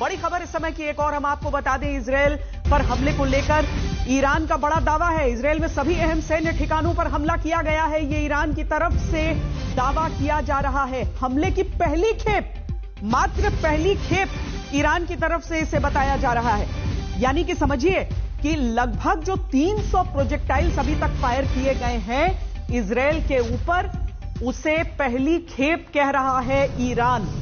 बड़ी खबर इस समय की एक और हम आपको बता दें, इजरायल पर हमले को लेकर ईरान का बड़ा दावा है। इजरायल में सभी अहम सैन्य ठिकानों पर हमला किया गया है, ये ईरान की तरफ से दावा किया जा रहा है। हमले की पहली खेप, मात्र पहली खेप ईरान की तरफ से इसे बताया जा रहा है। यानी कि समझिए कि लगभग जो 300 प्रोजेक्टाइल्स अभी तक फायर किए गए हैं इजरायल के ऊपर, उसे पहली खेप कह रहा है ईरान।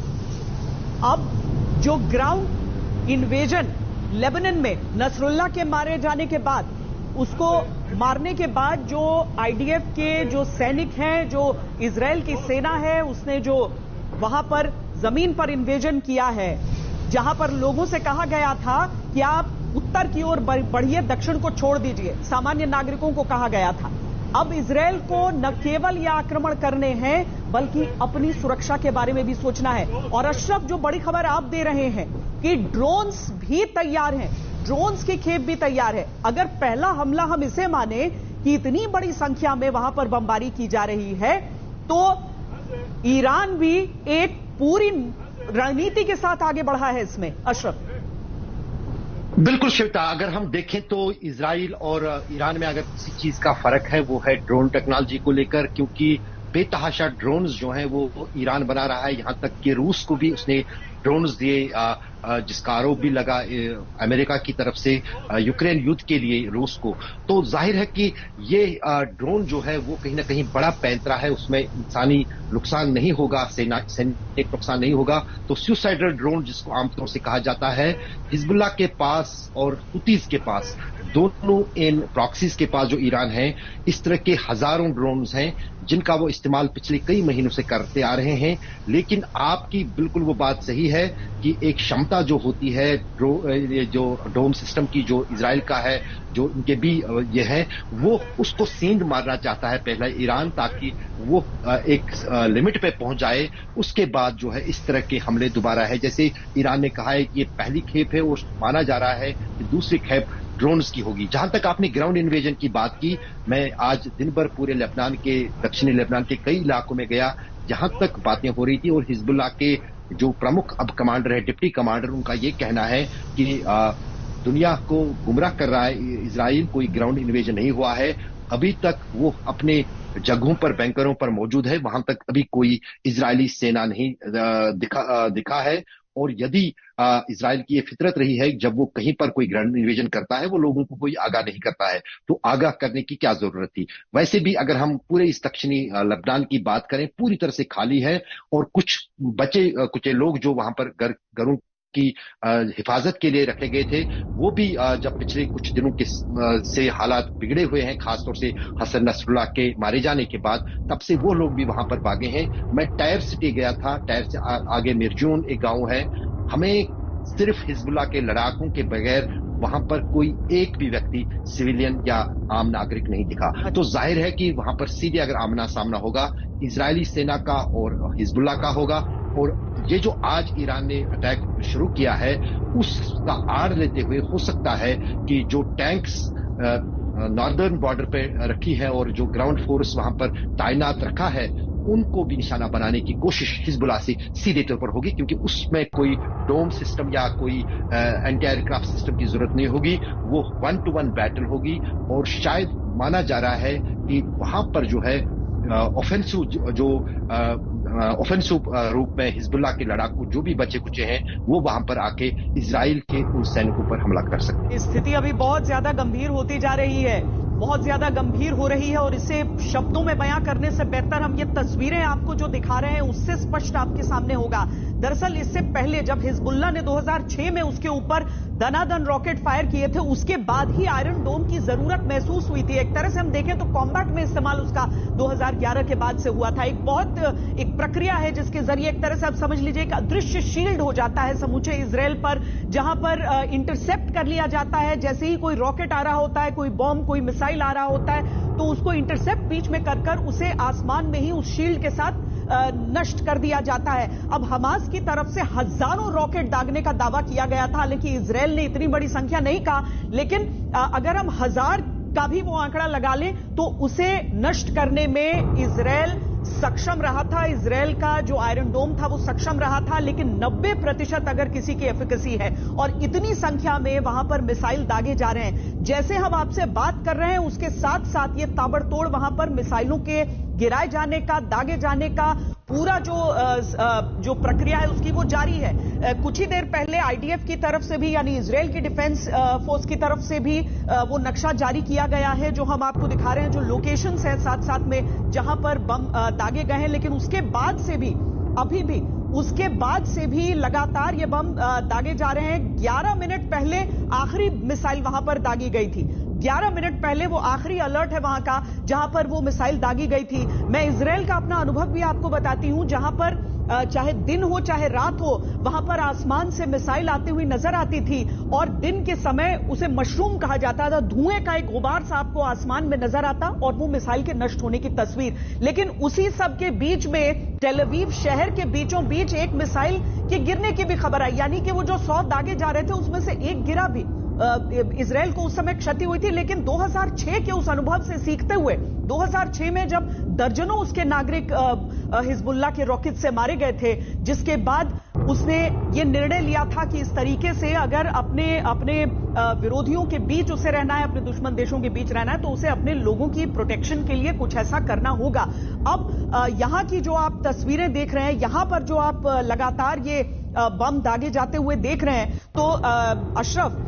अब जो ग्राउंड इन्वेजन लेबनान में नसरुल्ला के मारे जाने के बाद, उसको मारने के बाद जो आईडीएफ के जो सैनिक हैं, जो इजरायल की सेना है, उसने जो वहां पर जमीन पर इन्वेजन किया है, जहां पर लोगों से कहा गया था कि आप उत्तर की ओर बढ़िए, दक्षिण को छोड़ दीजिए, सामान्य नागरिकों को कहा गया था। अब इजरायल को न केवल यह आक्रमण करने हैं, बल्कि अपनी सुरक्षा के बारे में भी सोचना है। और अशरफ, जो बड़ी खबर आप दे रहे हैं कि ड्रोन्स भी तैयार हैं, ड्रोन्स की खेप भी तैयार है। अगर पहला हमला हम इसे माने कि इतनी बड़ी संख्या में वहां पर बमबारी की जा रही है, तो ईरान भी एक पूरी रणनीति के साथ आगे बढ़ा है इसमें। अशरफ, बिल्कुल श्वेता, अगर हम देखें तो इजराइल और ईरान में अगर किसी चीज का फर्क है वो है ड्रोन टेक्नोलॉजी को लेकर, क्योंकि बेतहाशा ड्रोन्स जो हैं वो ईरान बना रहा है। यहां तक कि रूस को भी उसने ड्रोन्स दिए, जिसका आरोप भी लगा अमेरिका की तरफ से यूक्रेन युद्ध के लिए रूस को। तो जाहिर है कि ये ड्रोन जो है वो कहीं ना कहीं बड़ा पैंतरा है, उसमें इंसानी नुकसान नहीं होगा, सैनिक नुकसान नहीं होगा। तो सुसाइडल ड्रोन जिसको आमतौर से कहा जाता है, हिजबुल्लाह के पास और हुतीज के पास, दोनों इन प्रॉक्सीज के पास जो ईरान है, इस तरह के हजारों ड्रोन्स हैं जिनका वो इस्तेमाल पिछले कई महीनों से करते आ रहे हैं। लेकिन आपकी बिल्कुल वो बात सही है कि एक क्षमता जो होती है जो डोम सिस्टम की, जो इजराइल का है, जो इनके भी ये है, वो उसको सेंध मारना चाहता है पहला ईरान, ताकि वो एक लिमिट पे पहुंच जाए। उसके बाद जो है इस तरह के हमले दोबारा है। जैसे ईरान ने कहा है कि ये पहली खेप है और माना जा रहा है कि दूसरी खेप ड्रोन्स की होगी। जहां तक आपने ग्राउंड इन्वेजन की बात की, मैं आज दिन भर पूरे लेबनान के, दक्षिणी लेबनान के कई इलाकों में गया जहां तक बातें हो रही थी। और हिजबुल्लाह के जो प्रमुख अब कमांडर है, डिप्टी कमांडर, उनका ये कहना है कि दुनिया को गुमराह कर रहा है इजराइल, कोई ग्राउंड इन्वेजन नहीं हुआ है अभी तक। वो अपने जगहों पर, बैंकरों पर मौजूद है, वहां तक अभी कोई इजरायली सेना नहीं दिखा है। और यदि इजराइल की ये फितरत रही है, जब वो कहीं पर कोई ग्राउंड इन्वेजन करता है, वो लोगों को कोई आगाह नहीं करता है, तो आगाह करने की क्या जरूरत थी। वैसे भी अगर हम पूरे इस दक्षिणी लेबनान की बात करें, पूरी तरह से खाली है। और कुछ बचे कुछ लोग जो वहां पर घरों की हिफाजत के लिए रखे गए थे, वो भी जब पिछले कुछ दिनों के से हालात बिगड़े हुए हैं, खासतौर से हसन नसरुल्लाह के मारे जाने के बाद, तब से वो लोग भी वहां पर भागे हैं। मैं टायर सिटी गया था, टायर से आगे मिर्जून एक गांव है, हमें सिर्फ हिजबुल्लाह के लड़ाकों के बगैर वहां पर कोई एक भी व्यक्ति, सिविलियन या आम नागरिक नहीं दिखा। तो जाहिर है कि वहां पर सीधे अगर आमना सामना होगा, इजरायली सेना का और हिजबुल्लाह का होगा। और ये जो आज ईरान ने अटैक शुरू किया है, उसका आड़ लेते हुए हो सकता है कि जो टैंक्स नॉर्दर्न बॉर्डर पे रखी है और जो ग्राउंड फोर्स वहां पर तैनात रखा है, उनको भी निशाना बनाने की कोशिश हिजबुल्लाह से सीधे तौर पर होगी, क्योंकि उसमें कोई डोम सिस्टम या कोई एंटी एयरक्राफ्ट सिस्टम की जरूरत नहीं होगी। वो 1-to-1 बैटल होगी। और शायद माना जा रहा है कि वहां पर जो है ऑफेंसिव रूप में हिजबुल्लाह के लड़ाकू जो भी बचे कुचे हैं, वो वहां पर आके इजराइल के उन सैनिकों पर हमला कर सकते हैं। स्थिति अभी बहुत ज्यादा गंभीर होती जा रही है, बहुत ज्यादा गंभीर हो रही है। और इसे शब्दों में बयां करने से बेहतर हम ये तस्वीरें आपको जो दिखा रहे हैं उससे स्पष्ट आपके सामने होगा। दरअसल इससे पहले जब हिजबुल्लाह ने 2006 में उसके ऊपर दनादन रॉकेट फायर किए थे, उसके बाद ही आयरन डोम की जरूरत महसूस हुई थी। एक तरह से हम देखें तो कॉम्बैट में इस्तेमाल उसका 2011 के बाद से हुआ था। एक प्रक्रिया है जिसके जरिए एक तरह से आप समझ लीजिए एक अदृश्य शील्ड हो जाता है समूचे इजरायल पर, जहां पर इंटरसेप्ट कर लिया जाता है। जैसे ही कोई रॉकेट आ रहा होता है, कोई बॉम्ब, कोई मिसाइल आ रहा होता है, तो उसको इंटरसेप्ट बीच में कर उसे आसमान में ही उस शील्ड के साथ नष्ट कर दिया जाता है। अब हमास की तरफ से हजारों रॉकेट दागने का दावा किया गया था, हालांकि इजरायल ने इतनी बड़ी संख्या नहीं कहा, लेकिन अगर हम 1000 का भी वो आंकड़ा लगा लें तो उसे नष्ट करने में इजरायल सक्षम रहा था, इजरायल का जो आयरन डोम था वो सक्षम रहा था, लेकिन 90% अगर किसी की एफिकेसी है और इतनी संख्या में वहां पर मिसाइल दागे जा रहे हैं, जैसे हम आपसे बात कर रहे हैं उसके साथ साथ ये ताबड़तोड़ वहां पर मिसाइलों के गिराए जाने का, दागे जाने का पूरा जो प्रक्रिया है उसकी वो जारी है। कुछ ही देर पहले आईडीएफ की तरफ से भी, यानी इजरायल की डिफेंस फोर्स की तरफ से भी वो नक्शा जारी किया गया है, जो हम आपको दिखा रहे हैं, जो लोकेशंस हैं साथ साथ में जहां पर बम दागे गए हैं। लेकिन उसके बाद से भी, अभी भी उसके बाद से भी लगातार ये बम दागे जा रहे हैं। 11 मिनट पहले आखिरी मिसाइल वहां पर दागी गई थी, 11 मिनट पहले वो आखिरी अलर्ट है वहां का जहां पर वो मिसाइल दागी गई थी। मैं इजरायल का अपना अनुभव भी आपको बताती हूं, जहां पर चाहे दिन हो चाहे रात हो, वहां पर आसमान से मिसाइल आती हुई नजर आती थी और दिन के समय उसे मशरूम कहा जाता था। धुएं का एक गुबार सा आपको आसमान में नजर आता और वो मिसाइल के नष्ट होने की तस्वीर। लेकिन उसी सब के बीच में टेल अवीव शहर के बीचों बीच एक मिसाइल के गिरने की भी खबर आई, यानी कि वो जो 100 दागे जा रहे थे उसमें से एक गिरा भी। इजरायल को उस समय क्षति हुई थी, लेकिन 2006 के उस अनुभव से सीखते हुए 2006 में जब दर्जनों उसके नागरिक हिजबुल्लाह के रॉकेट से मारे गए थे, जिसके बाद उसने ये निर्णय लिया था कि इस तरीके से अगर अपने विरोधियों के बीच उसे रहना है, अपने दुश्मन देशों के बीच रहना है, तो उसे अपने लोगों की प्रोटेक्शन के लिए कुछ ऐसा करना होगा। अब यहां की जो आप तस्वीरें देख रहे हैं, यहां पर जो आप लगातार ये बम दागे जाते हुए देख रहे हैं, तो अशरफ,